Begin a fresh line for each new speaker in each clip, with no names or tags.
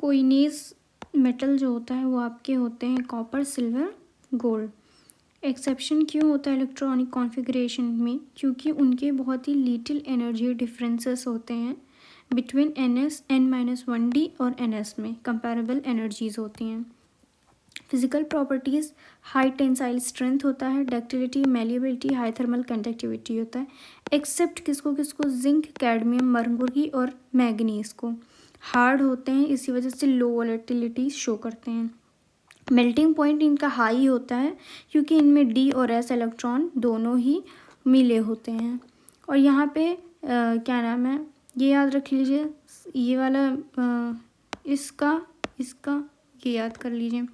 Coinage metal जो होता है वो आपके होते हैं कॉपर, सिल्वर, गोल्ड। एक्सेप्शन क्यों होता है इलेक्ट्रॉनिक कॉन्फ़िगरेशन में? क्योंकि उनके बहुत ही लिटिल एनर्जी डिफरेंसेस होते हैं बिटवीन n-1d और ns में कंपैरेबल एनर्जीज होती हैं। Physical properties, high tensile strength होता है, ductility, malleability, high thermal conductivity होता है। एक्सेप्ट किसको किसको? जिंक, कैडमियम, मरकुरी और मैग्नीज को। हार्ड होते हैं, इसी वजह से लो वोलेटिलिटी शो करते हैं। मेल्टिंग पॉइंट इनका हाई होता है क्योंकि इनमें डी और एस इलेक्ट्रॉन दोनों ही मिले होते हैं। और यहाँ पे क्या नाम है, ये याद रख लीजिए, ये वाला इसका ये याद कर लीजिए।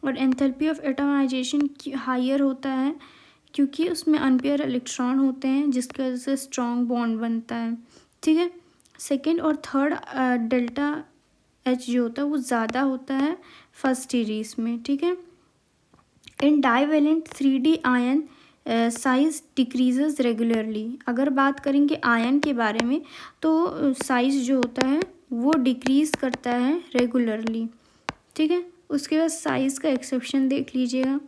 और एंथैल्पी ऑफ एटमाइजेशन हायर होता है क्योंकि उसमें अनपेयर इलेक्ट्रॉन होते हैं जिसकी वजह से स्ट्रॉन्ग बॉन्ड बनता है। ठीक है। सेकेंड और थर्ड डेल्टा एच जो होता है वो ज़्यादा होता है फर्स्ट सीरीज में। ठीक है। In divalent 3D ion size decreases regularly. अगर बात करेंगे आयन के बारे में तो साइज जो होता है वो डिक्रीज करता है रेगुलरली। ठीक है। उसके बाद साइज़ का एक्सेप्शन देख लीजिएगा।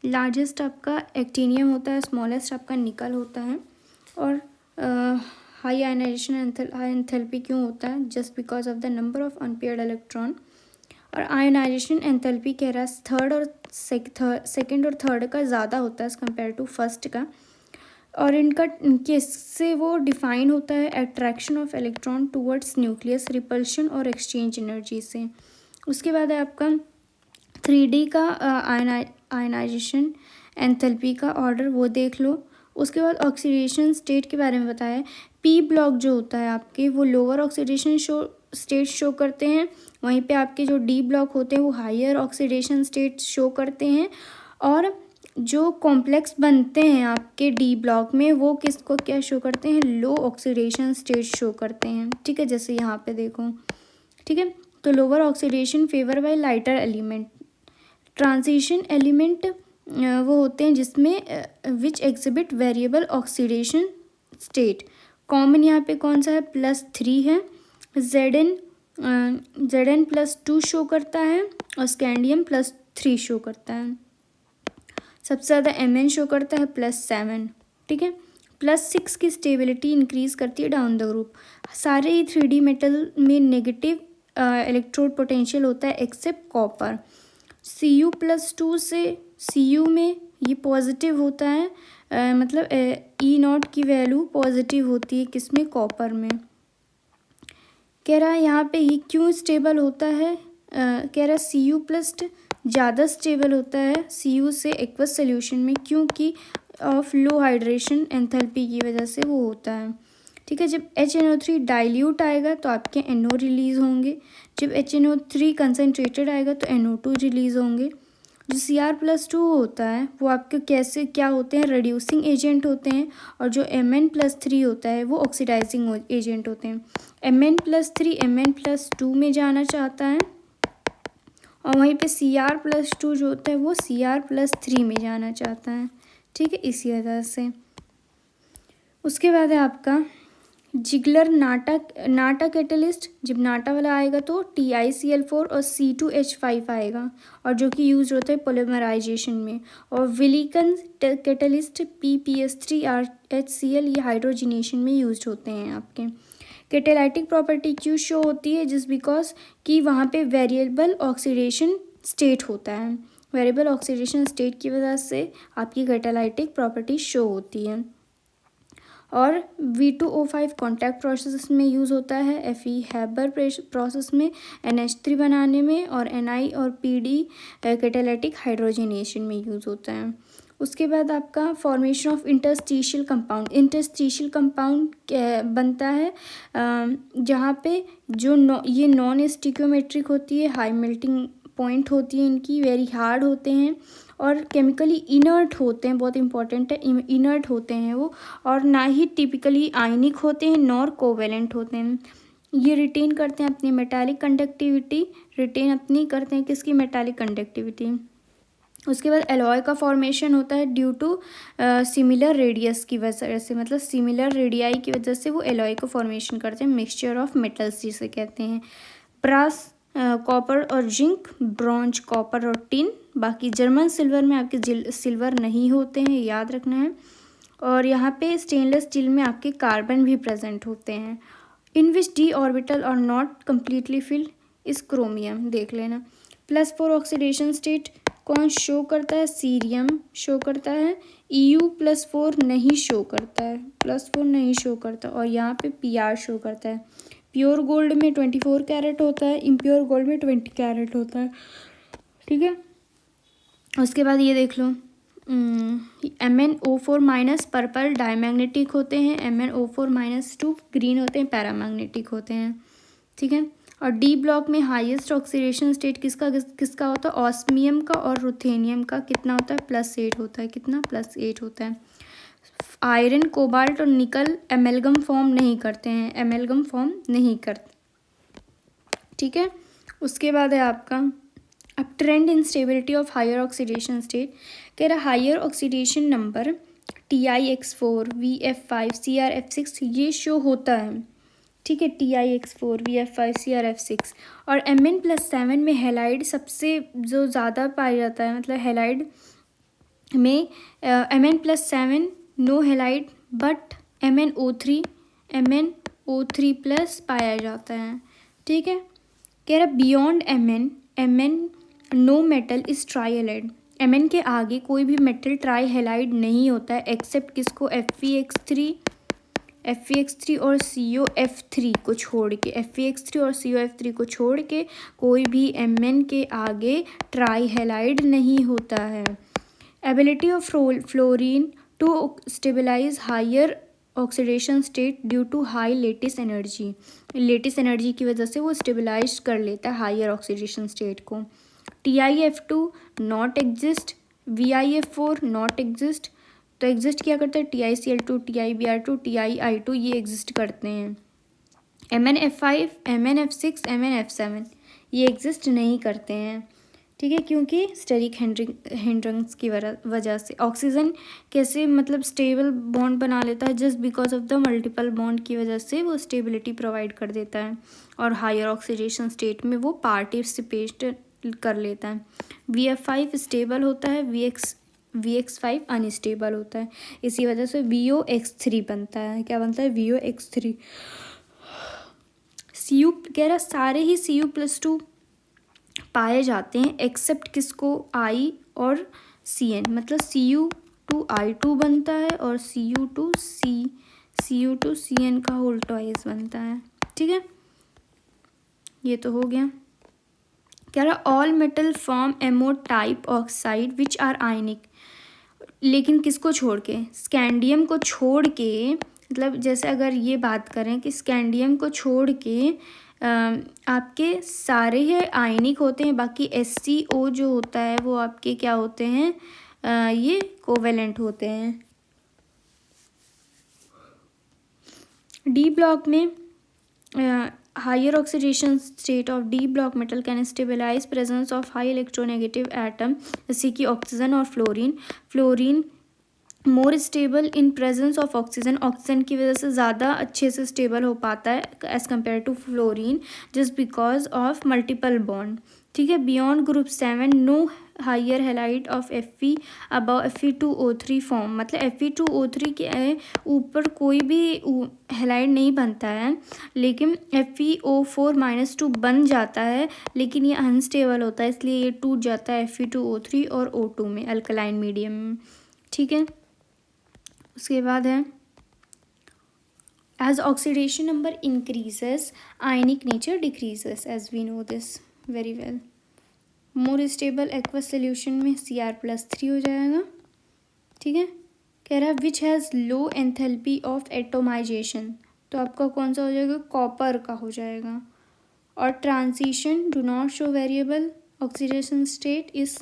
लार्जेस्ट आपका एक्टिनियम होता है, स्मॉलेस्ट आपका निकल होता है। और हाई आयनाइजेशन हाई एंथैल्पी क्यों होता है? Just because of the number of unpaired electron. और आयनाइजेशन एंथैल्पी कह रहा है सेकेंड और थर्ड का ज़्यादा होता है एज़ कम्पेयर टू फर्स्ट का। और इनका किससे वो डिफाइन होता है? Attraction of electron towards nucleus, repulsion और एक्सचेंज एनर्जी से। उसके बाद है आपका 3D का आयनाइजेशन एंथैल्पी का ऑर्डर, वो देख लो। उसके बाद ऑक्सीडेशन स्टेट के बारे में बताया। पी ब्लॉक जो होता है आपके वो लोअर ऑक्सीडेशन स्टेट शो करते हैं, वहीं पे आपके जो डी ब्लॉक होते हैं वो हायर ऑक्सीडेशन स्टेट शो करते हैं। और जो कॉम्प्लेक्स बनते हैं आपके डी ब्लॉक में वो किसको क्या शो करते हैं? लो ऑक्सीडेशन स्टेट शो करते हैं। ठीक है, जैसे यहाँ पे देखो। ठीक है, तो lower oxidation favour bye lighter element. Transition element वो होते हैं जिसमें विच exhibit variable oxidation state. Common यहाँ पे कौन सा है? +3 है। Zn +2 शो करता है और स्कैंडियम +3 शो करता है। सबसे ज़्यादा Mn शो करता है +7। ठीक है, +6 की स्टेबिलिटी इंक्रीज करती है डाउन द ग्रुप। सारे ही 3D मेटल में नेगेटिव इलेक्ट्रोड पोटेंशियल होता है एक्सेप्ट कॉपर। Cu+2 से Cu में ये पॉजिटिव होता है, मतलब E0 की वैल्यू पॉजिटिव होती है किसमें? कॉपर में। कह रहा है यहाँ पे ये क्यों स्टेबल होता है? कह रहा है Cu+ ज़्यादा स्टेबल होता है Cu से एक्वस सोल्यूशन में क्योंकि ऑफ लो हाइड्रेशन एंथैल्पी की वजह से वो होता है। ठीक है, जब HNO3 डाइल्यूट आएगा तो आपके NO रिलीज़ होंगे। जब HNO3 कंसनट्रेटेड आएगा तो NO2 रिलीज़ होंगे। जो Cr+2 होता है वो आपके कैसे क्या होते हैं? रिड्यूसिंग एजेंट होते हैं। और जो Mn+3 होता है वो ऑक्सीडाइजिंग एजेंट होते हैं। Mn+3 Mn+2 में जाना चाहता है और वहीं पे Cr+2 जो होता है वो Cr+3 में जाना चाहता है। ठीक है, इसी वजह से। उसके बाद है आपका जिगलर नाटा कैटलिस्ट। जब नाटा वाला आएगा तो TiCl4 और C2H5 आएगा और जो कि यूज होता है पोलीमराइजेशन में। और विलिकन कैटलिस्ट PPS3HCl ये हाइड्रोजिनेशन में यूज होते हैं आपके। कैटेलाइटिक प्रॉपर्टी क्यों शो होती है? जस्ट बिकॉज कि वहाँ पे वेरिएबल ऑक्सीडेशन स्टेट होता है। वेरिएबल ऑक्सीडेशन स्टेट की वजह से आपकी कैटेलाइटिक प्रॉपर्टी शो होती है। और V2O5 कॉन्टैक्ट प्रोसेस में यूज़ होता है, Fe हैबर प्रोसेस में NH3 बनाने में, और Ni और PD कैटेलाइटिक हाइड्रोजनेशन में यूज़ होता है। उसके बाद आपका formation of interstitial compound. Interstitial compound बनता है जहाँ पे जो ये नॉन स्टिक्योमेट्रिक होती है, हाई मेल्टिंग पॉइंट होती है इनकी, वेरी हार्ड होते हैं और केमिकली इनर्ट होते हैं। बहुत इंपॉर्टेंट है, इनर्ट होते हैं वो, और ना ही टिपिकली आयनिक होते हैं नॉर कोवेलेंट होते हैं। ये रिटेन करते हैं अपनी मेटालिक कंडक्टिविटी, रिटेन अपनी करते हैं किसकी? Metallic conductivity. उसके बाद एलॉय का फॉर्मेशन होता है ड्यू टू सिमिलर रेडियस की वजह से, मतलब सिमिलर रेडियाई की वजह से वो एलॉय का फॉर्मेशन करते हैं। मिक्सचर ऑफ मेटल्स जिसे कहते हैं। ब्रास कॉपर और जिंक, ब्रॉन्ज, कॉपर और टिन। बाकी जर्मन सिल्वर में आपके सिल्वर नहीं होते हैं, याद रखना है। और यहाँ पे स्टेनलेस स्टील में आपके कार्बन भी प्रेजेंट होते हैं। इन विच डी ऑर्बिटल और नॉट कम्प्लीटली फिल्ड इस क्रोमियम, देख लेना। +4 ऑक्सीडेशन स्टेट कौन शो करता है? सीरियम शो करता है। EU+4 नहीं शो करता है, +4 नहीं शो करता। और यहाँ पे PR शो करता है। प्योर गोल्ड में 24 कैरेट होता है, इम्प्योर गोल्ड में 20 कैरेट होता है, ठीक है। उसके बाद ये देख लो, MnO4- पर्पल डायमैग्नेटिक होते हैं, MnO4-2 ग्रीन होते हैं, पैरामैग्नेटिक होते हैं, ठीक है। और डी ब्लॉक में हाईएस्ट ऑक्सीडेशन स्टेट किसका होता है? ऑस्मियम का और रुथेनियम का। कितना होता है? +8 होता है। कितना? +8 होता है। आयरन, कोबाल्ट और निकल एमेलगम फॉर्म नहीं करते हैं, एमेलगम फॉर्म नहीं करते, ठीक है। उसके बाद है आपका अब trend in stability of higher oxidation state. कह रहा higher oxidation number TiX4, VF5, CrF6 ये शो होता है, ठीक है। TiX4, VF5, CrF6। और Mn+7 में हेलाइड सबसे जो ज़्यादा पाया जाता है, मतलब हेलाइड में Mn+7 no halide, but MnO3 पाया जाता है, ठीक है। कह रहा beyond Mn no metal is tri halide. Mn के आगे कोई भी मेटल ट्राई हेलाइड नहीं होता है, एक्सेप्ट किसको? FeX3 और COF3 को छोड़ के, FeX3 और COF3 को छोड़ के कोई भी Mn के आगे ट्राई हेलाइड नहीं होता है। Ability of fluorine to stabilise higher oxidation state due to high lattice energy. Lattice energy की वजह से वो स्टेबलाइज कर लेता है हायर ऑक्सीडेशन स्टेट को। TiF2 not exist, ViF4 not exist. तो एग्जिस्ट क्या करता है? TiCl2, TiBr2, TiI2 ये एग्जिस्ट करते हैं। MnF5, MnF6, MnF7 ये एग्जिस्ट नहीं करते हैं, ठीक है, क्योंकि स्टेरिक हिंड्रेंस की वजह से। ऑक्सीजन कैसे मतलब स्टेबल बॉन्ड बना लेता है? Just because of the multiple bond की वजह से वो स्टेबिलिटी प्रोवाइड कर देता है और हायर ऑक्सीडेशन स्टेट में वो पार्टिसिपेट कर लेता है। VF5 स्टेबल होता है, VX5 अनस्टेबल होता है, इसी वजह से VOX3 बनता है। क्या बनता है? VOX3। Cu कह रहा सारे ही Cu+2 पाए जाते हैं एक्सेप्ट किसको? I और Cn, मतलब Cu2I2 बनता है और Cu2Cn का होल ट्वाइस बनता है, ठीक है। ये तो हो गया। कह रहा all metal form MO type oxide which are ionic, लेकिन किसको छोड़ के? स्कैंडियम को छोड़ के, मतलब जैसे अगर ये बात करें कि स्कैंडियम को छोड़ के आपके सारे ही आयनिक होते हैं, बाकी SCO जो होता है वो आपके क्या होते हैं? ये कोवेलेंट होते हैं। डी ब्लॉक में higher oxidation state of D block metal can stabilise presence of high electronegative atom, जैसे कि ऑक्सीजन और fluorine more stable in presence of oxygen, oxygen की वजह से ज़्यादा अच्छे से स्टेबल हो पाता है as compare to fluorine, just because of multiple bond, ठीक है। Beyond group 7 no higher halide of Fe above Fe2O3 form, मतलब Fe2O3 के ऊपर कोई भी हेलाइड नहीं बनता है, लेकिन FeO4-2 बन जाता है, लेकिन ये अनस्टेबल होता है, इसलिए ये टूट जाता है Fe2O3 और O2 में, अल्कलाइन मीडियम में, ठीक है। उसके बाद है as oxidation number increases ionic nature decreases, as we know this very well. More stable aqueous solution में Cr+3 हो जाएगा, ठीक है। कह रहा है which has low enthalpy of atomisation, तो आपका कौन सा हो जाएगा? कॉपर का हो जाएगा। और transition do not show variable oxidation state is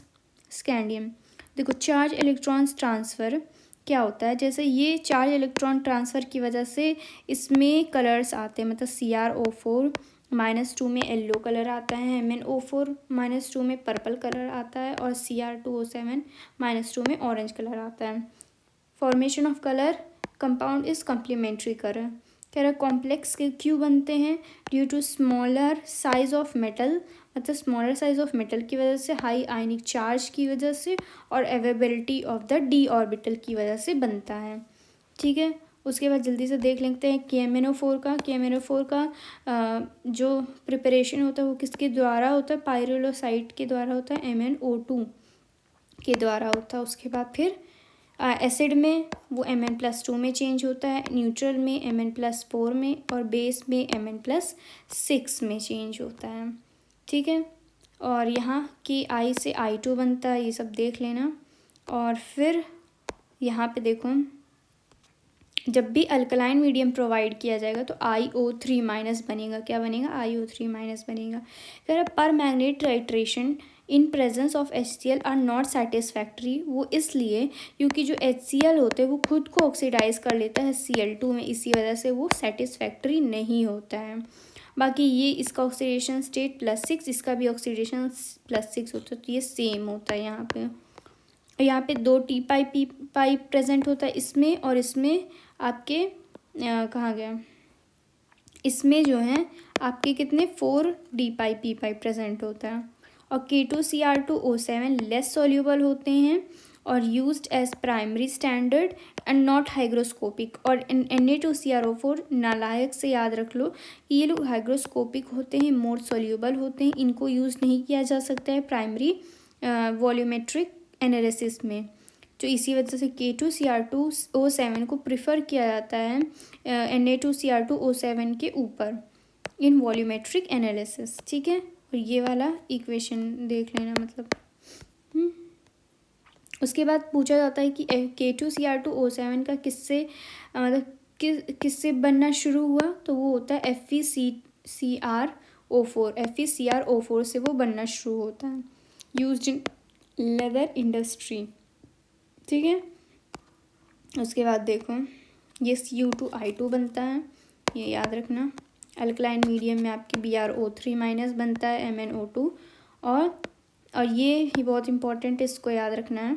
scandium. देखो चार्ज इलेक्ट्रॉन्स ट्रांसफ़र क्या होता है, जैसे ये चार्ज इलेक्ट्रॉन ट्रांसफ़र की वजह से इसमें कलर्स आते हैं, मतलब CrO4-2 में येलो कलर आता है, MnO4-2 में पर्पल कलर आता है और Cr2O7-2 में ऑरेंज कलर आता है। Formation of colour compound is complementary colour, कह रहा कॉम्प्लेक्स के क्यों बनते हैं, due to smaller size of metal, मतलब स्मॉलर साइज ऑफ मेटल की वजह से, हाई आयनिक चार्ज की वजह से, और availability of the D orbital की वजह से बनता है। ठीक है, उसके बाद जल्दी से देख लेते हैं KMnO4 का जो प्रिपरेशन होता है वो किसके द्वारा होता है, पायरोलोसाइट के द्वारा होता है, MnO2 के द्वारा होता है। उसके बाद फिर एसिड में वो Mn+2 में चेंज होता है, न्यूट्रल में Mn+4 में, और बेस में Mn+6 में चेंज होता है। ठीक है, और यहाँ Ki से I2 बनता है, ये सब देख लेना। और फिर यहाँ पे देखो, जब भी अल्कलाइन मीडियम प्रोवाइड किया जाएगा तो IO3- बनेगा। क्या बनेगा, IO3- बनेगा। फिर पर magnet titration in presence of HCl are not satisfactory, वो इसलिए क्योंकि जो HCl होते हैं वो खुद को ऑक्सीडाइज कर लेता है Cl2 में, इसी वजह से वो सेटिस्फैक्ट्री नहीं होता है। बाकी ये इसका ऑक्सीडेशन स्टेट +6, इसका भी ऑक्सीडेशन +6 होता है, तो ये सेम होता है। यहाँ पे 2 T पाइप प्रेजेंट होता है इसमें, और इसमें आपके कहाँ गया, इसमें जो है आपके कितने 4 D pipe P pipe present होता है। और K2Cr2O7 लेस सॉल्यूबल होते हैं और used as primary standard and not hygroscopic. और Na2CrO4 नालायक से याद रख लो कि ये लोग हाइग्रोस्कोपिक होते हैं, मोर सॉल्यूबल होते हैं, इनको यूज़ नहीं किया जा सकता है प्राइमरी वॉल्यूमेट्रिक एनालिसिस में। तो इसी वजह से K2Cr2O7 को प्रिफर किया जाता है Na2Cr2O7 के ऊपर इन वॉल्यूमेट्रिक एनालिसिस। ठीक है, और ये वाला इक्वेशन देख लेना मतलब। उसके बाद पूछा जाता है कि K2Cr2O7 का किससे मतलब किससे बनना शुरू हुआ, तो वो होता है FeCrO4 से वो बनना शुरू होता है, यूज्ड इन लेदर इंडस्ट्री। ठीक है, उसके बाद देखो ये Cu2I2 बनता है, ये याद रखना। अल्कलाइन मीडियम में आपके BrO3- बनता है MnO2। और ये बहुत इंपॉर्टेंट है, इसको याद रखना है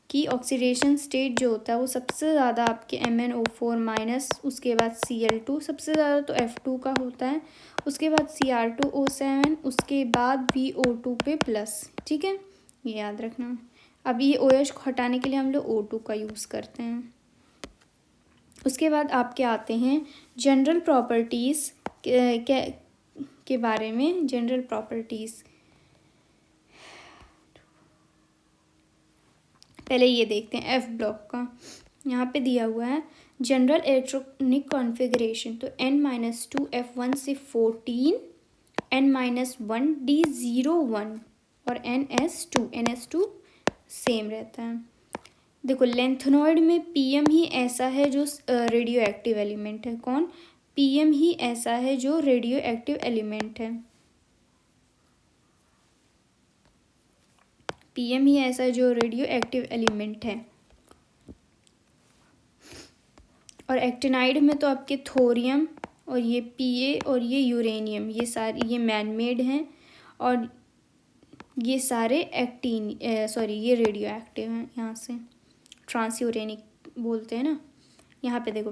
कि ऑक्सीडेशन स्टेट जो होता है वो सबसे ज़्यादा आपके MnO4-, उसके बाद Cl2, सबसे ज़्यादा तो F2 का होता है, उसके बाद Cr2O7, उसके बाद VO2 पे प्लस। ठीक है, ये याद रखना। अब ये OH को हटाने के लिए हम लोग O2 का यूज़ करते हैं। उसके बाद आपके आते हैं जनरल प्रॉपर्टीज़ के बारे में। जनरल प्रॉपर्टीज़ पहले ये देखते हैं F ब्लॉक का, यहाँ पे दिया हुआ है जनरल इलेक्ट्रॉनिक कॉन्फ़िगरेशन। तो N-2 F1 से 14, N-1 D01 और NS2 सेम रहता है। देखो लेंथेनॉइड में PM ही ऐसा है जो रेडियो एक्टिव एलिमेंट है। कौन, PM ही ऐसा है जो रेडियो एक्टिव एलिमेंट है। PM ही ऐसा है जो रेडियो एक्टिव एलिमेंट है। और एक्टिनाइड में तो आपके थोरियम और ये Pa और ये यूरेनियम, ये सारे ये मैनमेड हैं, और ये सारे ये रेडियो एक्टिव हैं। यहाँ से ट्रांसयूरेनिक बोलते हैं ना। यहाँ पे देखो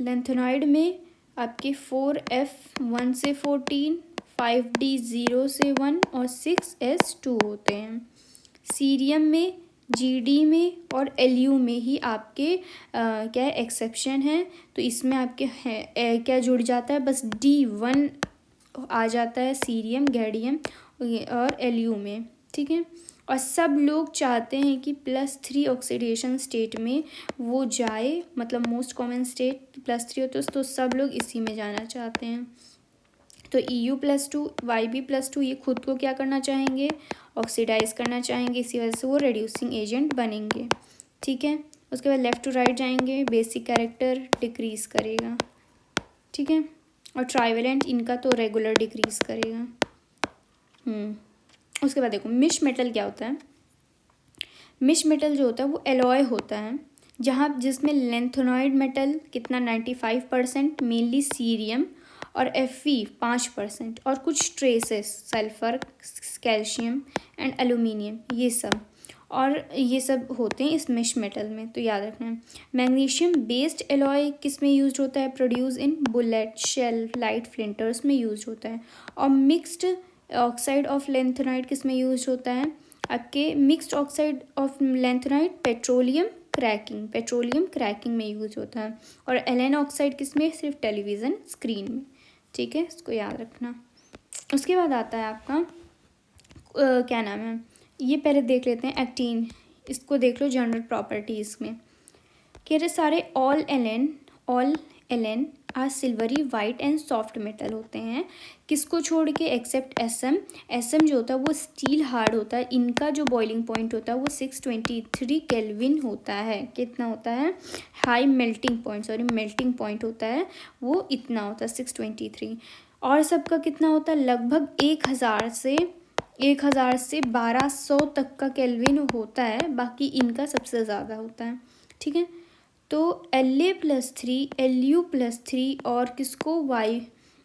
लेंथेनॉइड में आपके 4F1 से 14, 5D0 से 1 और 6S2 होते हैं। सीरियम में, GD में और LU में ही आपके क्या एक्सेप्शन है, तो इसमें आपके क्या जुड़ जाता है, बस D1 आ जाता है सीरियम, गैडियम और LU में। ठीक है, और सब लोग चाहते हैं कि +3 ऑक्सीडेशन स्टेट में वो जाए, मतलब मोस्ट कॉमन स्टेट +3 होता है, तो सब लोग इसी में जाना चाहते हैं। तो EU+2 YB+2 ये खुद को क्या करना चाहेंगे, ऑक्सीडाइज करना चाहेंगे, इसी वजह से वो रेड्यूसिंग एजेंट बनेंगे। ठीक है, उसके बाद लेफ़्ट टू राइट जाएंगे, बेसिक कैरेक्टर डिक्रीज करेगा। ठीक है, और ट्राइवेलेंट इनका तो रेगुलर डिक्रीज करेगा। उसके बाद देखो मिश मेटल क्या होता है। मिश मेटल जो होता है वो एलॉय होता है, जिसमें लेंथेनॉइड मेटल कितना 95%, मेनली सीरियम, और Fe 5% और कुछ traces sulphur, calcium and aluminium, ये सब। और ये सब होते हैं इस मिक्स मेटल में, तो याद रखना है। मैग्नीशियम बेस्ड एलॉय किस में यूज होता है? Produce in bullet, shell, light flints में यूज होता है। और मिक्स्ड ऑक्साइड ऑफ लेंथेनाइट किस में यूज होता है? आपके mixed oxide of lanthanide petroleum cracking में यूज होता है। और एलन ऑक्साइड किस में? सिर्फ टेलीविज़न स्क्रीन में। ठीक है, इसको याद रखना। उसके बाद आता है आपका क्या नाम है, ये पहले देख लेते हैं एक्टीन, इसको देख लो जनरल प्रॉपर्टीज़ में। कह रहे सारे all Allen are silvery white and soft metal होते हैं, किसको छोड़ के? एक्सेप्ट एसएम जो होता है वो स्टील हार्ड होता है, इनका जो बॉइलिंग पॉइंट होता है वो 623 केल्विन होता है। कितना होता है? हाई मेल्टिंग पॉइंट होता है वो इतना होता है 623। और सबका कितना होता है? लगभग 1000 से 1200 तक का केल्विन होता है, बाकी इनका सबसे ज़्यादा होता है। ठीक है, तो La+3 Lu+3 और किसको वाई,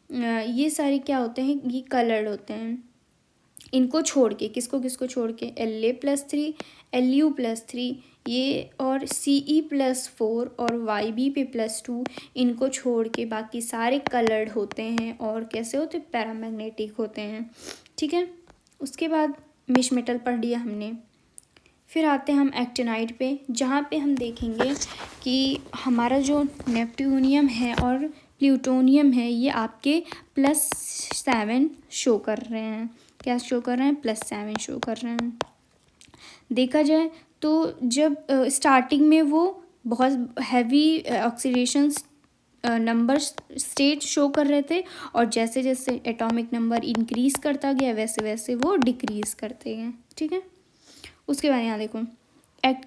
ये सारे क्या होते हैं? ये कलर्ड होते हैं। इनको छोड़ के किसको छोड़ के? La+3 Lu+3 ये और Ce+4 और Yb+2 इनको छोड़ के बाकी सारे कलर्ड होते हैं और कैसे होते? पैरामैग्नेटिक होते हैं। ठीक है, उसके बाद मिक्स मेटल पढ़ लिया हमने। फिर आते हैं हम एक्टिनाइड पे, जहाँ पे हम देखेंगे कि हमारा जो नेपट्यूनियम है और प्लूटोनियम है ये आपके +7 शो कर रहे हैं। क्या शो कर रहे हैं? +7 शो कर रहे हैं। देखा जाए तो जब स्टार्टिंग में वो बहुत heavy oxidation number state show कर रहे थे, और जैसे जैसे एटॉमिक नंबर इंक्रीज़ करता गया वैसे वैसे वो डिक्रीज़ करते गए। ठीक है, उसके बाद यहाँ देखो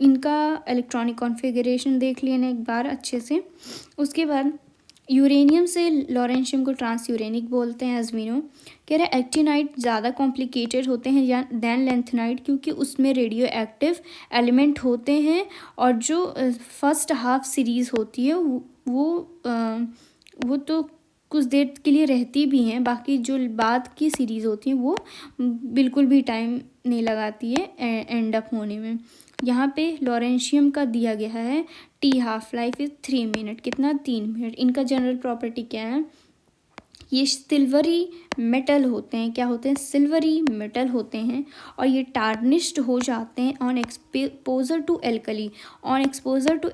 इनका इलेक्ट्रॉनिक कॉन्फ़िगरेशन देख लिया ना एक बार अच्छे से। उसके बाद यूरेनियम से लॉरेंशियम को ट्रांस यूरेनिक बोलते हैं, एज वी नो। कह रहे एक्टिनाइड ज़्यादा कॉम्प्लिकेटेड होते हैं दैन लेंथेनाइड, क्योंकि उसमें रेडियो एक्टिव एलिमेंट होते हैं, और जो फर्स्ट हाफ सीरीज़ होती है वो तो कुछ देर के लिए रहती भी हैं, बाकी जो बाद की सीरीज़ होती हैं वो बिल्कुल भी टाइम नहीं लगाती है एंड अप होने में। यहाँ पे लॉरेंशियम का दिया गया है T half life is 3 minute. कितना? 3 मिनट। इनका जनरल प्रॉपर्टी क्या है? ये सिल्वरी मेटल होते हैं। क्या होते हैं? सिल्वरी मेटल होते हैं, और ये टार्निश्ड हो जाते हैं ऑन एक्सपोजर टू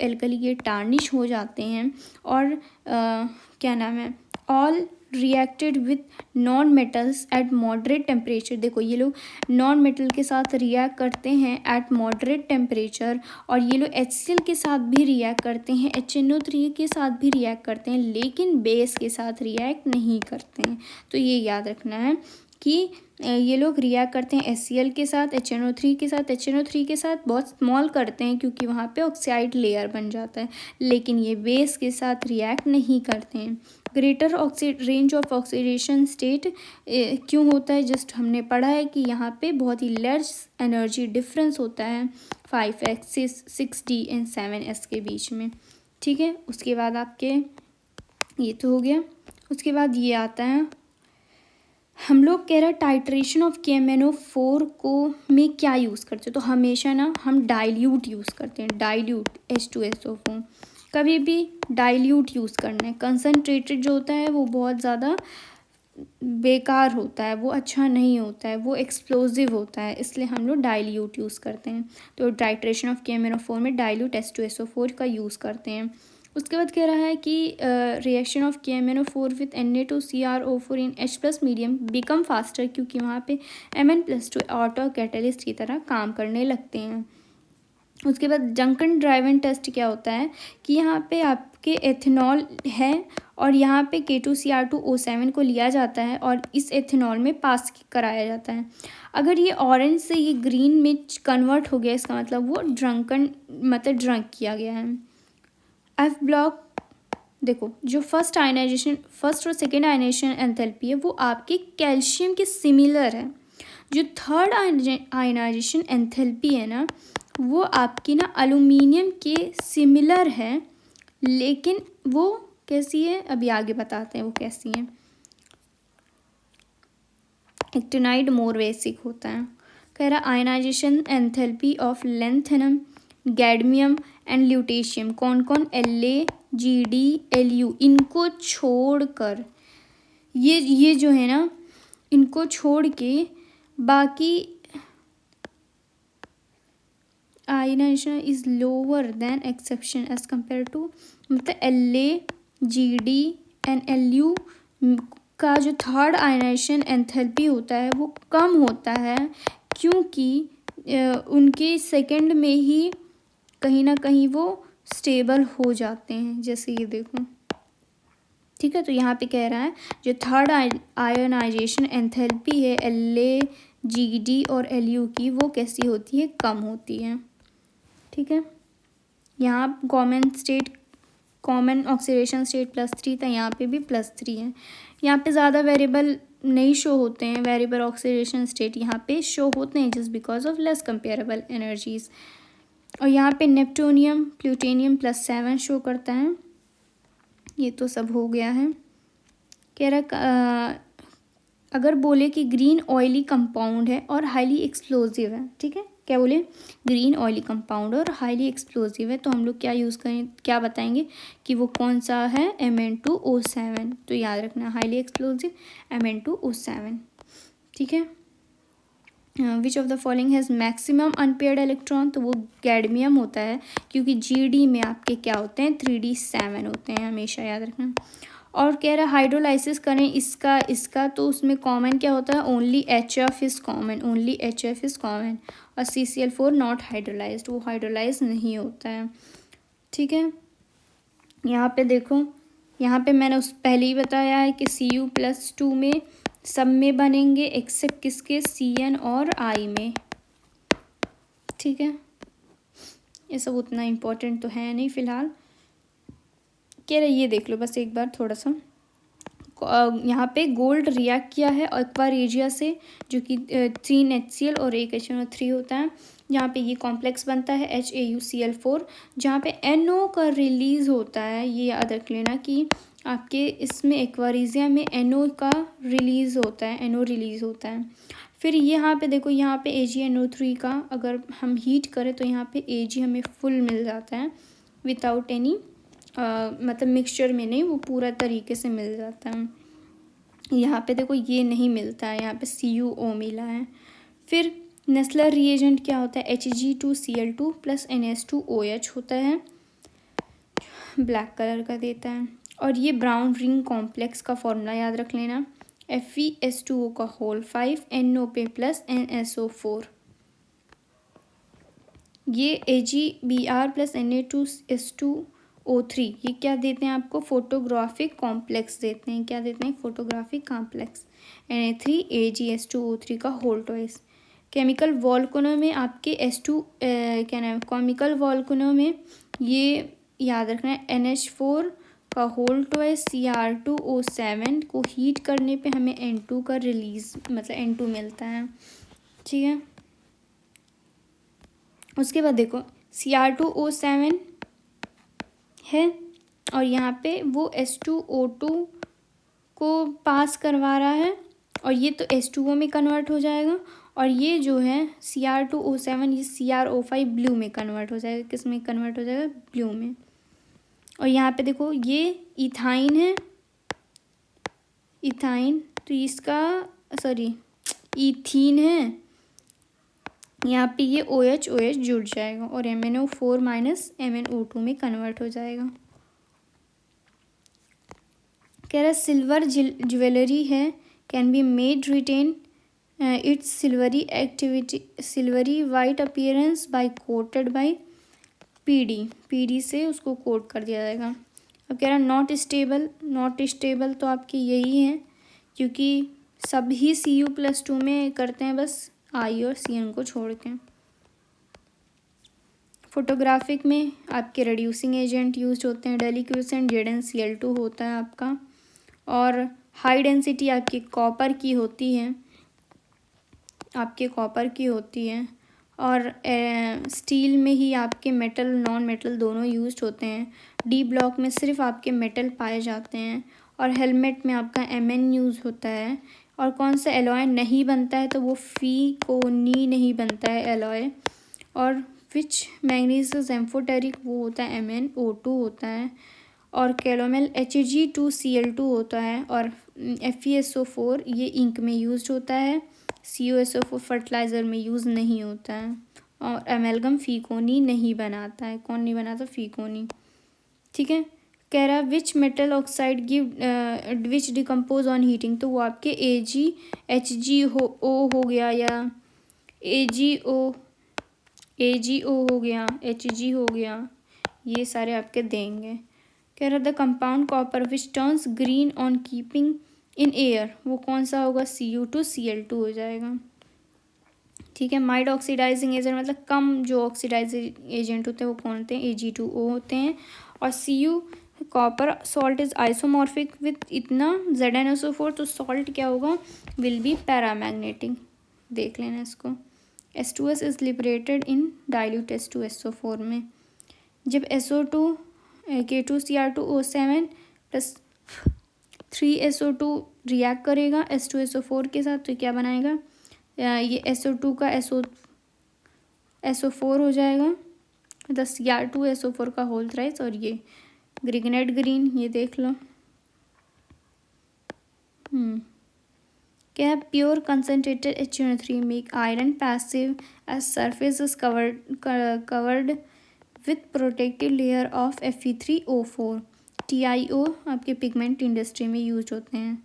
एल्कली ये टार्निश हो जाते हैं। और क्या नाम है, all reacted with non metals eight moderate temperature. देखो ये लोग नॉन मेटल के साथ रिएक्ट करते हैं एट मॉडरेट टेम्परेचर, और ये लोग HCl के साथ भी रिएक्ट करते हैं, HNO3 के साथ भी रिएक्ट करते हैं, लेकिन बेस के साथ रिएक्ट नहीं करते हैं। तो ये याद रखना है कि ये लोग रिएक्ट करते हैं HCl के साथ, HNO3 के साथ बहुत स्मॉल करते हैं क्योंकि वहाँ पे ऑक्साइड लेयर बन जाता है, लेकिन ये बेस के साथ रिएक्ट नहीं करते हैं। Greater range of oxidation state क्यों होता है? जस्ट हमने पढ़ा है कि यहाँ पे बहुत ही लेस एनर्जी डिफरेंस होता है 5s 6d एंड 7s के बीच में। ठीक है, उसके बाद आपके ये तो हो गया। उसके बाद ये आता है, हम लोग कह रहे हैं टाइट्रेशन ऑफ KMnO4 को में क्या यूज़ करते हैं? तो हमेशा ना हम डाइल्यूट यूज़ करते हैं, डाइल्यूट H2SO4। कभी भी डाइल्यूट यूज़ करना है। कंसनट्रेटेड जो होता है वो बहुत ज़्यादा बेकार होता है, वो अच्छा नहीं होता है, वो एक्सप्लोजिव होता है, इसलिए हम लोग डाइल्यूट यूज़ करते हैं। तो टाइट्रेशन ऑफ KMnO4 में डाइल्यूट H2SO4 का यूज़ करते हैं। उसके बाद कह रहा है कि reaction of KMnO4 with Na2CrO4 in H+ medium become faster, क्योंकि वहाँ पे Mn+2 ऑटो कैटलिस्ट की तरह काम करने लगते हैं। उसके बाद जंकन ड्राइवन टेस्ट क्या होता है कि यहाँ पे आपके एथेनॉल है और यहाँ पे K2Cr2O7 को लिया जाता है और इस एथेनॉल में पास कराया जाता है। अगर ये ऑरेंज से ये ग्रीन में कन्वर्ट हो गया, इसका मतलब वो ड्रंक किया गया है। F ब्लॉक देखो, जो फर्स्ट और सेकेंड आयनाइजेशन एंथैल्पी है वो आपके कैल्शियम के सिमिलर है। जो थर्ड आयनाइजेशन एंथैल्पी है ना, वो आपकी ना एल्यूमिनियम के सिमिलर है, लेकिन वो कैसी है अभी आगे बताते हैं वो कैसी है। एक्टिनाइड मोर बेसिक होता है। कह रहा ionization enthalpy of lanthanum, gadolinium and lutetium, कौन कौन, La, Gd, Lu, इनको छोड़कर, ये जो है ना, इनको छोड़ के बाकी ionisation is lower than exception as compare to, मतलब La, Gd एंड Lu का जो थर्ड आयनाइजेशन एंथैल्पी होता है वो कम होता है, क्योंकि उनके सेकंड में ही कहीं ना कहीं वो स्टेबल हो जाते हैं, जैसे ये देखो। ठीक है, तो यहाँ पे कह रहा है जो थर्ड आयनाइजेशन एंथैल्पी है La, Gd और Lu की, वो कैसी होती है, कम होती है। ठीक है, यहाँ कॉमन ऑक्सीडेशन स्टेट +3 था, यहाँ पे भी +3 है। यहाँ पे ज़्यादा वेरिएबल नहीं शो होते हैं, वेरिएबल ऑक्सीडेशन स्टेट यहाँ पे शो होते हैं just because of less comparable energies. और यहाँ पे नेप्टूनियम प्लूटोनियम +7 शो करता है। ये तो सब हो गया है। कह रहा अगर बोले कि ग्रीन ऑयली कंपाउंड है और हाईली एक्सप्लोजिव है, ठीक है, क्या बोले, ग्रीन ऑयली कंपाउंड और हाईली एक्सप्लोजिव है, तो हम लोग क्या यूज़ करें, क्या बताएंगे कि वो कौन सा है, Mn2O7। तो याद रखना हाईली एक्सप्लोजिव Mn2O7। ठीक है, विच of the following has maximum unpaired electron, तो वो गैडमियम होता है, क्योंकि Gd में आपके क्या होते हैं, 3d7 होते हैं, हमेशा याद रखना। और कह रहा है हाइड्रोलाइसिस करें इसका तो उसमें कॉमन क्या होता है, ओनली HF इज़ कॉमन, और CCl4 नॉट हाइड्रोलाइज्ड, वो हाइड्रोलाइज नहीं होता है। ठीक है, यहाँ पे देखो, यहाँ पे मैंने पहले ही बताया है कि Cu+2 में सब में बनेंगे एक्सेप्ट किसके, Cn और I में। ठीक है, ये सब उतना इम्पोर्टेंट तो है नहीं फ़िलहाल। कह रहे ये देख लो बस एक बार थोड़ा सा, यहाँ पे गोल्ड रिएक्ट किया है एक्वा रेजिया से, जो कि 3 HCl और 1 HNO3 होता है। यहाँ पे ये कॉम्प्लेक्स बनता है HAuCl4, जहाँ पे NO का रिलीज़ होता है। ये याद रख लेना कि आपके इसमें एक्वारेजिया में NO का रिलीज़ होता है, NO रिलीज़ होता है। फिर यहाँ पे देखो, यहाँ पे AgNO3 का अगर हम हीट करें तो यहाँ पे Ag हमें फुल मिल जाता है विदाउट एनी मतलब मिक्सचर में नहीं, वो पूरा तरीके से मिल जाता है। यहाँ पे देखो ये नहीं मिलता है, यहाँ पे CuO मिला है। फिर नेस्लर रिएजेंट क्या होता है, Hg2Cl2 + NH2OH होता है, ब्लैक कलर का देता है। और ये ब्राउन रिंग कॉम्प्लेक्स का फॉर्मूला याद रख लेना, FeS2O5 NO पे + NSO4। ये AgBr + Na2S2O3 ये क्या देते हैं आपको, फोटोग्राफिक कॉम्प्लेक्स देते हैं। क्या देते हैं, फोटोग्राफिक कॉम्प्लेक्स Na3AgS2O3 का होल ट्वाइस। केमिकल वॉल्केनो में आपके क्या नाम है, केमिकल वॉल्केनो में ये याद रखना है NH4 का होल ट्वाइस Cr2O7 को हीट करने पे हमें N2 का रिलीज मतलब N2 मिलता है। ठीक है, उसके बाद देखो Cr2O7 है और यहाँ पे वो H2O2 को पास करवा रहा है और ये तो H2O में कन्वर्ट हो जाएगा, और ये जो है Cr2O7 ये CrO5 ब्लू में कन्वर्ट हो जाएगा। किस में कन्वर्ट हो जाएगा, ब्लू में। और यहाँ पे देखो ये इथाइन है, इथाइन तो इसका इथीन है, यहाँ पे ये OH जुड़ जाएगा और MnO4 - MnO2 में कन्वर्ट हो जाएगा। कह रहा सिल्वर ज्वेलरी है, can be made retain its silvery white appearance by coated by PD से उसको कोट कर दिया जाएगा। अब कह रहा नॉट स्टेबल तो आपकी यही है, क्योंकि सभी Cu+2 में करते हैं बस I और Cn को छोड़ के। फोटोग्राफिक में आपके रिड्यूसिंग एजेंट यूज होते हैं, डेलिक्विसेंट ZnCl2 होता है आपका, और हाई डेंसिटी आपकी कॉपर की होती है, और स्टील में ही आपके मेटल नॉन मेटल दोनों यूज होते हैं। D ब्लॉक में सिर्फ आपके मेटल पाए जाते हैं, और हेलमेट में आपका Mn यूज़ होता है, और कौन सा एलॉय नहीं बनता है, तो वो फीकोनी नहीं बनता है एलॉय। और विच मैग्नीज इज एम्फोटेरिक, वो होता है MnO2 होता है। और कैलोमेल Hg2Cl2 होता है। और FeSO4 ये इंक में यूज होता है, CuSO4 फर्टिलाइज़र में यूज़ नहीं होता है। और एमेलगम फीकोनी नहीं बनाता है। कौन नहीं बनाता? फीकोनी। ठीक है, कह रहा है which metal oxide give which decompose on heating, तो वो आपके AgHgO हो गया, या AgO हो गया, Hg हो गया, ये सारे आपके देंगे। कह रहा the compound copper which turns green on keeping in air, वो कौन सा होगा? Cu2Cl2 हो जाएगा। ठीक है, माइल्ड ऑक्सीडाइजिंग एजेंट मतलब कम जो ऑक्सीडाइजिंग एजेंट होते हैं वो कौन होते हैं? Ag2O होते हैं। और Cu copper salt is isomorphic with इतना ZnSO4, तो सॉल्ट क्या होगा? Will be paramagnetic. देख लेना इसको। H2S is liberated in dilute H2SO4 में। जब SO2 K2Cr2O7 plus 3SO2 react करेगा H2SO4 के साथ, तो क्या बनाएगा? ये SO2 का SO4 हो जाएगा, द Cr2SO4 का होल थ्राइस। और ये ग्रिगनेट ग्रीन, ये देख लो। क्या है? Pure concentrated HNO3 make iron passive as surface is covered with protective layer of Fe3O4। TiO आपके पिगमेंट इंडस्ट्री में यूज होते हैं।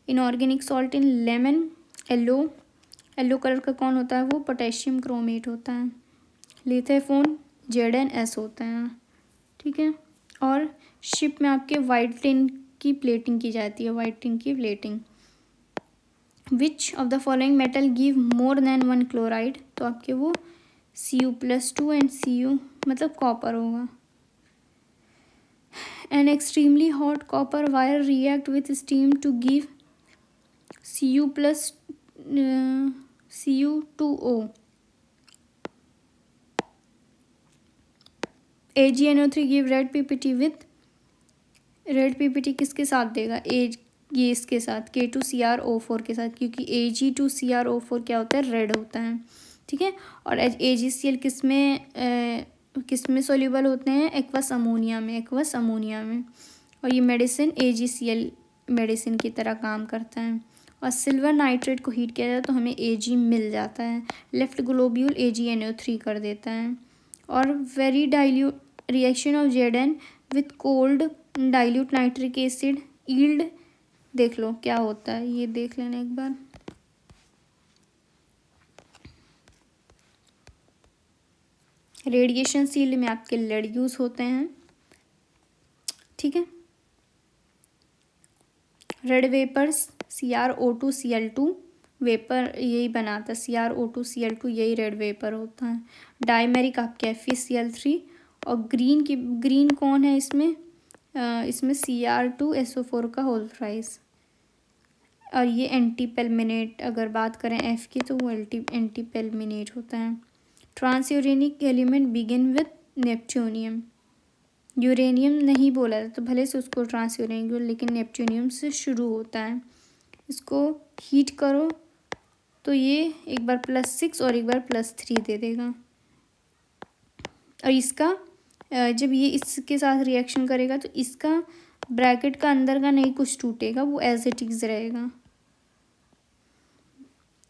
Inorganic salt in lemon yellow colour का कौन होता है? वो पोटेशियम क्रोमेट होता है। लिथेफोन ZnS होता है। ठीक है, और शिप में आपके वाइट टिन की प्लेटिंग की जाती है, वाइट टिन की plating. Which of the following metal give more than one chloride, तो आपके वो Cu+2 एंड Cu मतलब कॉपर होगा। An extremely hot copper wire react with steam to give Cu2O। AgNO3 give red PPT with, red PPT किसके साथ देगा? ये इसके साथ K2CrO4 के साथ, क्योंकि Ag2CrO4 क्या होता है? रेड होता है। ठीक है, और AgCl किस में सोल्यूबल होते हैं? एक्वस अमोनिया में। और ये मेडिसिन AgCl मेडिसिन की तरह काम करता है। और सिल्वर नाइट्रेट को हीट किया जाए तो हमें Ag मिल जाता है। लेफ्ट ग्लोब्यूल AgNO3 कर देता है। और very dilute reaction of Zn with cold dilute nitric acid yield, देख लो क्या होता है, ये देख लेना एक बार। रेडिएशन शील्ड में आपके लेड यूज होते हैं। ठीक है, रेड वेपर्स CrO2Cl2 वेपर यही बनाता है, CrO2Cl2 यही रेड वेपर होता है। डाइमेरिक आपके FeCl3। और ग्रीन कौन है इसमें? इसमें Cr2SO4 का होल थ्राइस। और ये एंटीपेलमिनेट, अगर बात करें F की तो वो एंटीपेलमिनेट होता है। Transuranic element begin with neptunium, uranium नहीं बोला था तो भले से उसको ट्रांसयूरेनिक, लेकिन नेपच्यूनियम से शुरू होता है। इसको हीट करो तो ये एक बार +6 और एक बार +3 दे देगा। और इसका जब ये इसके साथ रिएक्शन करेगा तो इसका ब्रैकेट का अंदर का नहीं कुछ टूटेगा, वो एज इट इज रहेगा।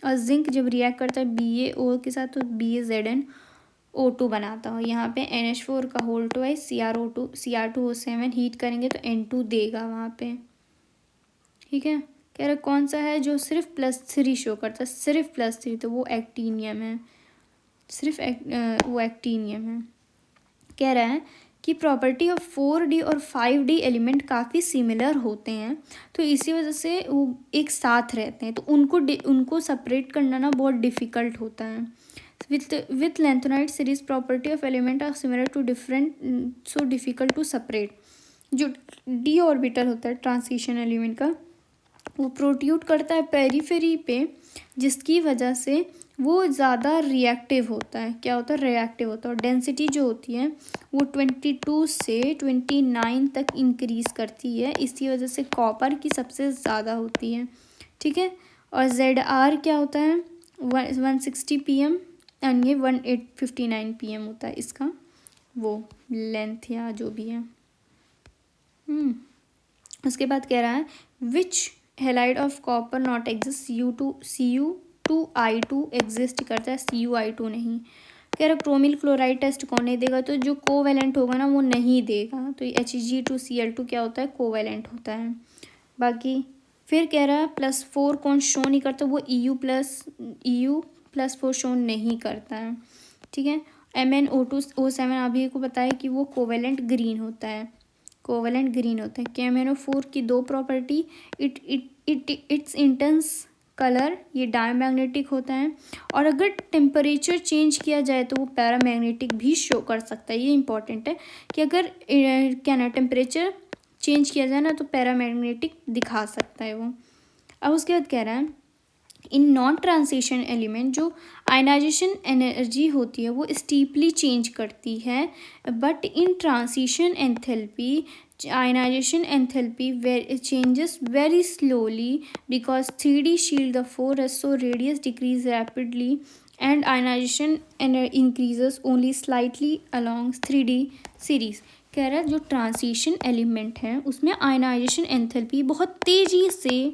और जिंक जब रिएक्ट करता है BaO के साथ तो BaZnO2 बनाता हो। यहाँ पे NH4 का होल ट्वाइस Cr2O7 हीट करेंगे तो N2 देगा वहाँ पे। ठीक है, कह रहा कौन सा है जो सिर्फ +3 शो करता है? सिर्फ +3, तो वो एक्टीनियम है। वो एक्टीनियम है। कह रहा है कि प्रॉपर्टी ऑफ 4D और 5D एलिमेंट काफ़ी सिमिलर होते हैं, तो इसी वजह से वो एक साथ रहते हैं, तो उनको सेपरेट करना ना बहुत डिफ़िकल्ट होता है। With lanthanide series property of element are similar to different, so difficult to separate. जो D ऑर्बिटल होता है ट्रांजिशन एलिमेंट का, वो प्रोट्यूट करता है पेरीफेरी पे, जिसकी वजह से वो ज़्यादा रिएक्टिव होता है। क्या होता है? रिएक्टिव होता है। और डेंसिटी जो होती है वो 22 से 29 तक इंक्रीज़ करती है, इसी वजह से कॉपर की सबसे ज़्यादा होती है। ठीक है, और ZR क्या होता है 160 PM एंड ये 1859 PM होता है इसका वो लेंथ या जो भी है। उसके बाद कह रहा है which halide of copper not exist Cu2I2 exist करता है, Cu2 नहीं। कह रहा क्रोमिल क्लोराइड टेस्ट कौन नहीं देगा, तो जो कोवेलेंट होगा ना वो नहीं देगा, तो Hg2Cl2 क्या होता है कोवेलेंट होता है। बाकी फिर कह रहा है +4 कौन शो नहीं करता, वो EU+4 शो नहीं करता है, ठीक है। MnO2O7 अभी को पता है कि वो कोवेलेंट ग्रीन होता है, कोवेलेंट ग्रीन होता है। KMnO4 की दो प्रॉपर्टी, इट्स इंटेंस कलर, ये डायमैग्नेटिक होता है, और अगर टेम्परेचर चेंज किया जाए तो वो पैरामैग्नेटिक भी शो कर सकता है। ये इंपॉर्टेंट है कि अगर क्या ना टेम्परेचर चेंज किया जाए ना तो पैरामैग्नेटिक दिखा सकता है वो। अब उसके बाद कह रहा है इन नॉन ट्रांजिशन एलिमेंट जो आयनाइजेशन एनर्जी होती है वो स्टीपली चेंज करती है, but in transition enthalpy ionization enthalpy changes very slowly because 3D shield the 4s, so radius decrease rapidly and ionization increases only slightly along 3D series। कह रहा है जो ट्रांजिशन एलिमेंट है उसमें आयनाइजेशन एंथैल्पी बहुत तेज़ी से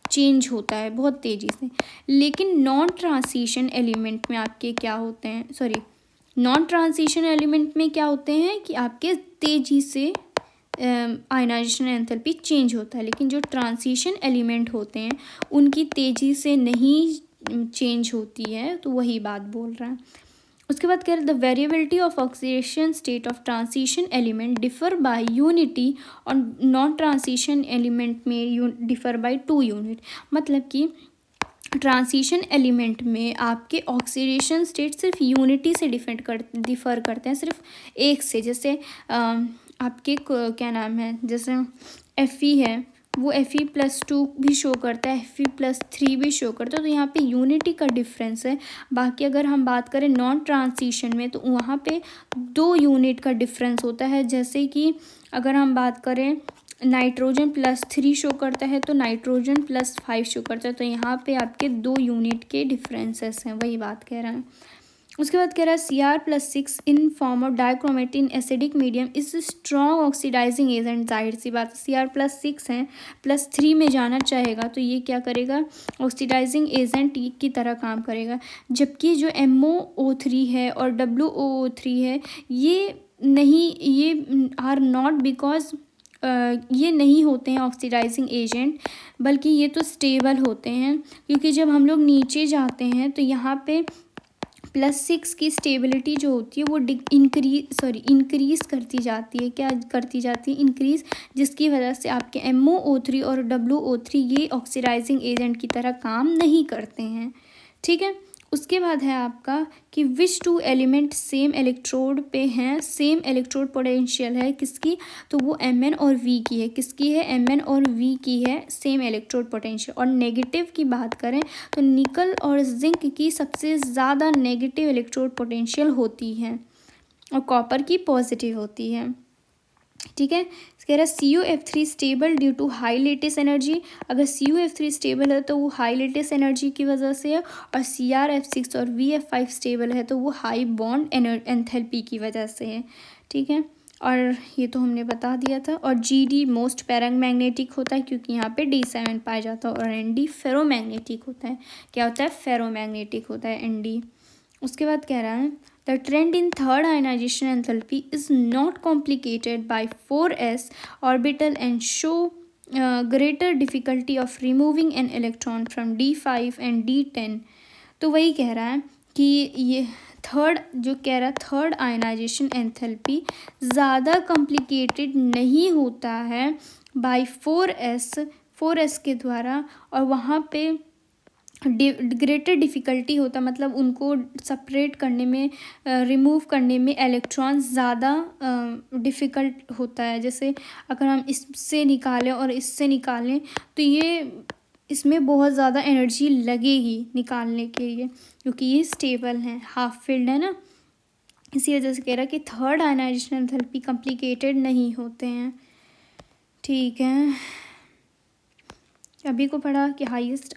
चेंज होता है, बहुत तेज़ी से, लेकिन नॉन ट्रांजिशन एलिमेंट में आपके क्या होते हैं, सॉरी नॉन ट्रांजिशन एलिमेंट में क्या होते हैं कि आपके तेज़ी से आयनाइजेशन एंथैल्पी चेंज होता है, लेकिन जो ट्रांजिशन एलिमेंट होते हैं उनकी तेज़ी से नहीं चेंज होती है, तो वही बात बोल रहा है। उसके बाद कह रहे the variability of oxidation state of transition element differ by unity और नॉन ट्रांजिशन एलिमेंट में डिफर बाय 2 यूनिट। मतलब कि ट्रांजिशन एलिमेंट में आपके ऑक्सीडेशन स्टेट सिर्फ यूनिटी से डिफ़र करते हैं, सिर्फ एक से। जैसे आपके क्या नाम है, जैसे Fe है वो Fe+2 भी शो करता है, Fe+3 भी शो करता है, तो यहाँ पे यूनिटी का डिफरेंस है। बाकी अगर हम बात करें नॉन ट्रांजिशन में तो वहाँ पे 2 यूनिट का डिफरेंस होता है। जैसे कि अगर हम बात करें नाइट्रोजन +3 शो करता है तो नाइट्रोजन +5 शो करता है, तो यहाँ पे आपके 2 यूनिट के डिफरेंसेस हैं, वही बात कह रहा है। उसके बाद कह रहा है Cr+6 in form of dichromate in acidic medium is strong oxidizing agent. जाहिर सी बात Cr+6 है, +3 में जाना चाहेगा तो ये क्या करेगा ऑक्सीडाइजिंग एजेंट की तरह काम करेगा। जबकि जो MoO3 है और WoO3 है ये नहीं, ये आर नॉट बिकॉज ये नहीं होते हैं ऑक्सीडाइजिंग एजेंट, बल्कि ये तो स्टेबल होते हैं, क्योंकि जब हम लोग नीचे जाते हैं तो यहाँ पे +6 की स्टेबिलिटी जो होती है वो इंक्रीज़ करती जाती है। क्या करती जाती है? इंक्रीज़, जिसकी वजह से आपके MoO3 और WO3 ये ऑक्सीडाइजिंग एजेंट की तरह काम नहीं करते हैं, ठीक है। उसके बाद है आपका कि विच 2 एलिमेंट सेम इलेक्ट्रोड पे हैं, सेम इलेक्ट्रोड पोटेंशियल है किसकी, तो वो Mn और V की है। किसकी है? Mn और V की है सेम इलेक्ट्रोड पोटेंशियल। और नेगेटिव की बात करें तो निकल और जिंक की सबसे ज़्यादा नेगेटिव इलेक्ट्रोड पोटेंशियल होती है और कॉपर की पॉजिटिव होती है, ठीक है। कह रहा है CuF3 stable due to high latest energy. अगर CuF3 स्टेबल है तो वो हाई लेटेस्ट एनर्जी की वजह से है, और Crf6 और VF5 स्टेबल है तो वो हाई बॉन्ड एंथैल्पी की वजह से है, ठीक है। और ये तो हमने बता दिया था। और Gd मोस्ट पैरामैग्नेटिक होता है क्योंकि यहाँ पे D7 पाया जाता है, और Nd फेरोमैग्नेटिक होता है। क्या होता है? फेरोमैग्नेटिक होता है Nd। उसके बाद कह रहा है The trend in third ionization enthalpy is not complicated by 4s orbital and show greater difficulty of removing an electron from D5 and D10। तो वही कह रहा है कि ये थर्ड आयनाइजेशन एंथैल्पी ज़्यादा कॉम्प्लिकेटेड नहीं होता है बाय 4s के द्वारा, और वहाँ पे ग्रेटर डिफ़िकल्टी होता, मतलब उनको सेपरेट करने में, रिमूव करने में इलेक्ट्रॉन ज़्यादा डिफ़िकल्ट होता है। जैसे अगर हम इससे निकालें और इससे निकालें तो ये इसमें बहुत ज़्यादा एनर्जी लगेगी निकालने के लिए, क्योंकि ये स्टेबल हैं, हाफ फिल्ड है ना, इसी वजह से कह रहा है कि थर्ड आयनाइजेशन एंथैल्पी कॉम्प्लिकेटेड नहीं होते हैं, ठीक है। अभी को पढ़ा कि हाईएस्ट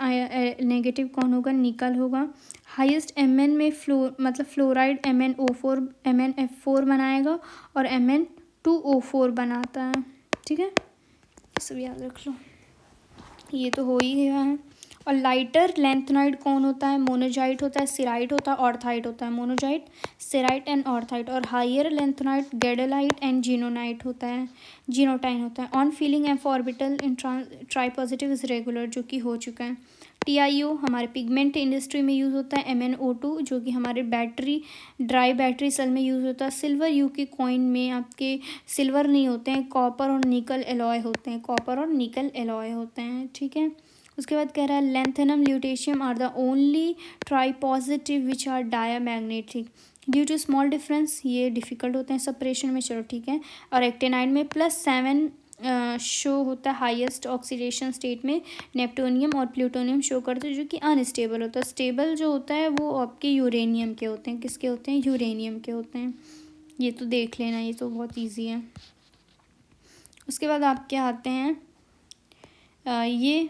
नेगेटिव कौन होगा, निकल होगा। हाईएस्ट Mn में मतलब फ्लोराइड MnF4 बनाएगा और Mn2O4 बनाता है, ठीक है, ये सब याद रख लो। ये तो हो ही गया है। और लाइटर लेंथेनाइड कौन होता है, मोनोजाइट होता है, सिराइट होता है, ऑर्थाइट होता है, मोनोजाइट, सिराइट एंड ऑर्थाइट। और हायर लेंथेनाइड गैडोलाइट एंड जीनोनाइट होता है, जीनोटाइन होता है। On feeling F orbital in try positive is regular, जो कि हो चुका है। TiO हमारे पिगमेंट इंडस्ट्री में यूज़ होता है। MnO2 जो कि हमारे ड्राई बैटरी सेल में यूज़ होता है। सिल्वर यू के कॉइन में आपके सिल्वर नहीं होते हैं, कॉपर और निकल एलॉय होते हैं, कॉपर और निकल एलॉय होते हैं, ठीक है। उसके बाद कह रहा है lanthanum lutetium are the only tri positive which are diamagnetic due to small difference, ये डिफ़िकल्ट होते हैं सेपरेशन में, चलो ठीक है। और एक्टेनाइड में +7 शो होता है हाईएस्ट ऑक्सीडेशन स्टेट में। नेप्टोनियम और प्लूटोनियम शो करते हैं जो कि अनस्टेबल होता है। स्टेबल जो होता है वो आपके यूरेनियम के होते हैं, किसके होते हैं, यूरेनियम के होते हैं। ये तो देख लेना, ये तो बहुत ईजी है। उसके बाद आप क्या आते हैं ये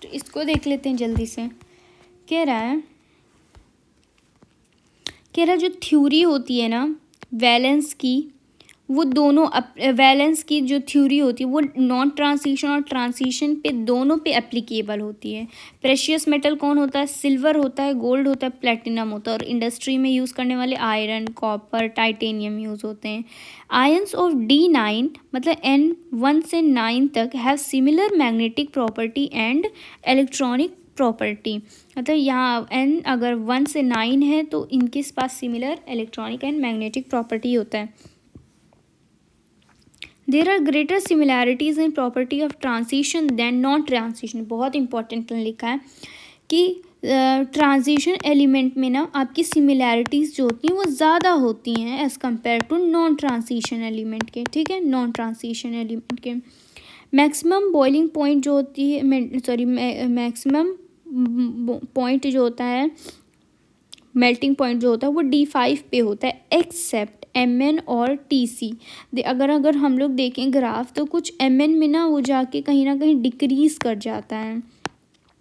तो इसको देख लेते हैं जल्दी से। कह रहा जो थ्योरी होती है ना वैलेंस की, वो दोनों वैलेंस की जो थ्योरी होती है वो नॉन ट्रांजिशन और ट्रांजिशन पे दोनों पे एप्लीकेबल होती है। प्रेशियस मेटल कौन होता है, सिल्वर होता है, गोल्ड होता है, प्लेटिनम होता है। और इंडस्ट्री में यूज़ करने वाले आयरन, कॉपर, टाइटेनियम यूज़ होते हैं। आयंस ऑफ D9 मतलब N1 से 9 तक have similar magnetic property and electronic property. मतलब यहाँ N अगर 1 से 9 है तो इनके पास similar electronic and magnetic property होता है। There are greater similarities in property of transition than non transition. बहुत इंपॉर्टेंट लिखा है कि ट्रांजिशन एलिमेंट में ना आपकी सिमिलैरिटीज़ जो होती हैं वो ज़्यादा होती हैं as compare to non transition element के, ठीक है। नॉन ट्रांजिशन एलिमेंट के मैक्सिमम बॉइलिंग पॉइंट जो होती है, मैक्सिमम पॉइंट जो होता है, मेल्टिंग पॉइंट जो होता है वो D5 पे होता है एक्सेप्ट Mn और Tc। अगर हम लोग देखें ग्राफ तो कुछ Mn में ना वो जाके कहीं ना कहीं डिक्रीज़ कर जाता है।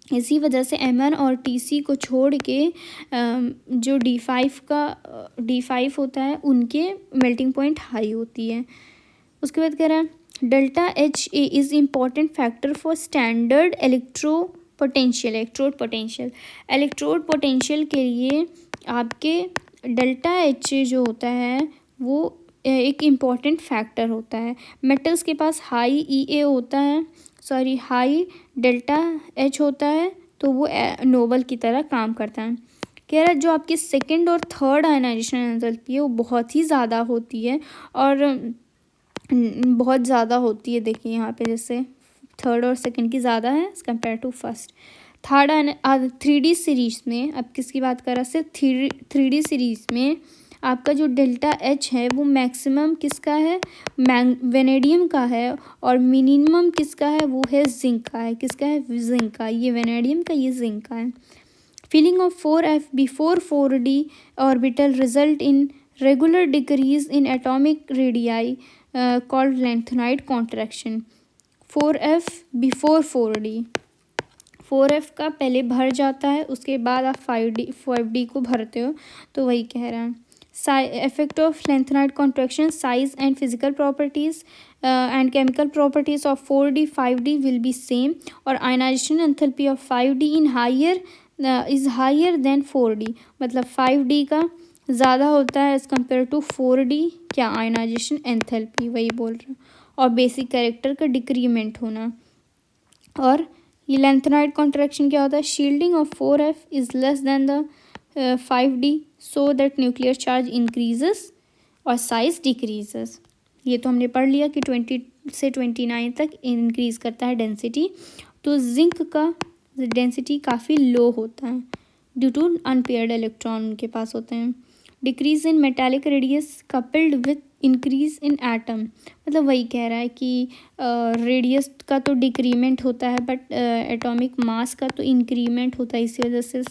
इसी वजह से Mn और Tc को छोड़ के जो D5 होता है उनके मेल्टिंग पॉइंट हाई होती है। उसके बाद कह रहा है ΔHa is important factor for standard electrode potential के लिए आपके ΔHa जो होता है वो एक इम्पॉर्टेंट फैक्टर होता है। मेटल्स के पास हाई हाई ΔH होता है तो वो नोबल की तरह काम करता है। कह रहा है जो आपकी सेकंड और थर्ड आयनाइजेशन एंथैल्पी है वो बहुत ही ज़्यादा होती है और बहुत ज़्यादा होती है। देखिए यहाँ पे जैसे थर्ड और सेकंड की ज़्यादा है as compare to first. 3D series में अब किसकी बात कर रहा है, सिर्फ 3D सीरीज़ में आपका जो ΔH है वो मैक्सिमम किसका है, वेनेडियम का है। और मिनिमम किसका है, वो है जिंक का है। किसका है, जिंक का। ये वेनेडियम का, ये जिंक का है। Feeling of 4f before 4d orbital result in regular decrease in atomic radii called lanthanide contraction. 4f before 4d, 4f का पहले भर जाता है उसके बाद आप 5d को भरते हो, तो वही कह रहा है। Effect of lanthanide contraction, size and physical properties and chemical properties of 4d 5d will be same. और ionization enthalpy of 5d in higher is higher than 4d, मतलब 5d का ज़्यादा होता है एज़ कम्पेयर टू 4d क्या, ionization enthalpy, वही बोल रहा हूँ। और बेसिक कैरेक्टर का डिक्रीमेंट होना। और ये लेंथेनाइड कॉन्ट्रैक्शन क्या होता है, shielding of 4f is less than the 5d so that nuclear charge increases और साइज डिक्रीजेस। ये तो हमने पढ़ लिया कि 20 से 29 तक इंक्रीज़ करता है डेंसिटी। तो जिंक का डेंसिटी काफ़ी लो होता है ड्यू टू अनपेयर्ड इलेक्ट्रॉन उनके पास होते हैं। Decrease in metallic radius coupled with increase in atom, मतलब वही कह रहा है कि रेडियस का तो डिक्रीमेंट होता है बट एटॉमिक मास का तो इंक्रीमेंट होता है, इसी वजह से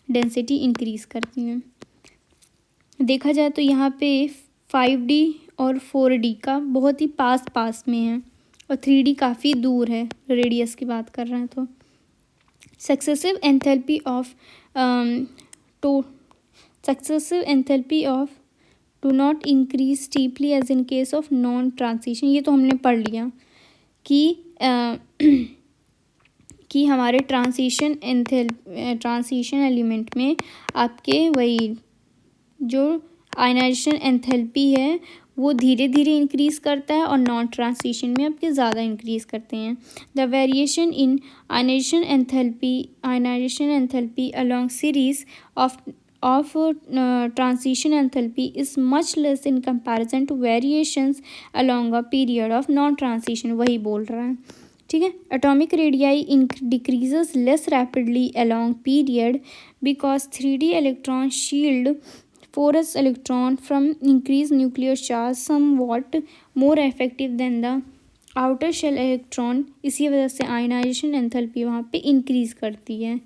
डेंसिटी इंक्रीज करती है। देखा जाए तो यहाँ पे 5D और 4D का बहुत ही पास पास में है और 3D काफ़ी दूर है, रेडियस की बात कर रहे हैं तो। Successive enthalpy of do not increase steeply as in case of non transition, ये तो हमने पढ़ लिया कि हमारे ट्रांजिशन एलिमेंट में आपके वही जो आयनाइजेशन एंथैल्पी है वो धीरे धीरे इंक्रीज़ करता है और नॉन ट्रांजिशन में आपके ज़्यादा इंक्रीज़ करते हैं। The variation in ionisation enthalpy along series of transition enthalpy is much less in comparison to variations along a period of non transition, वही बोल रहा है। ठीक है, atomic radii decreases less rapidly along period because 3D electron shield 4s electron from increased nuclear charge somewhat more effective than the outer shell electron, इसी वजह से ionization enthalpy वहाँ पे इंक्रीज करती है।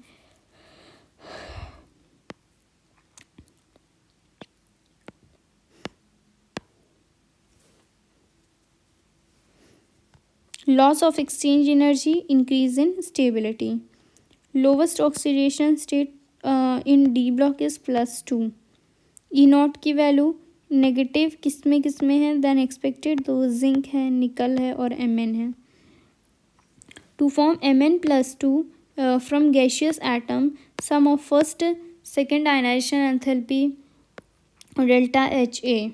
Loss of exchange energy, increase in stability. Lowest oxidation state in D block is +2। E0 की value negative किस में है देन एक्सपेक्टेड, तो जिंक है, निकल है और Mn है। To form Mn+2 from gaseous atom sum of first second ionisation enthalpy delta HA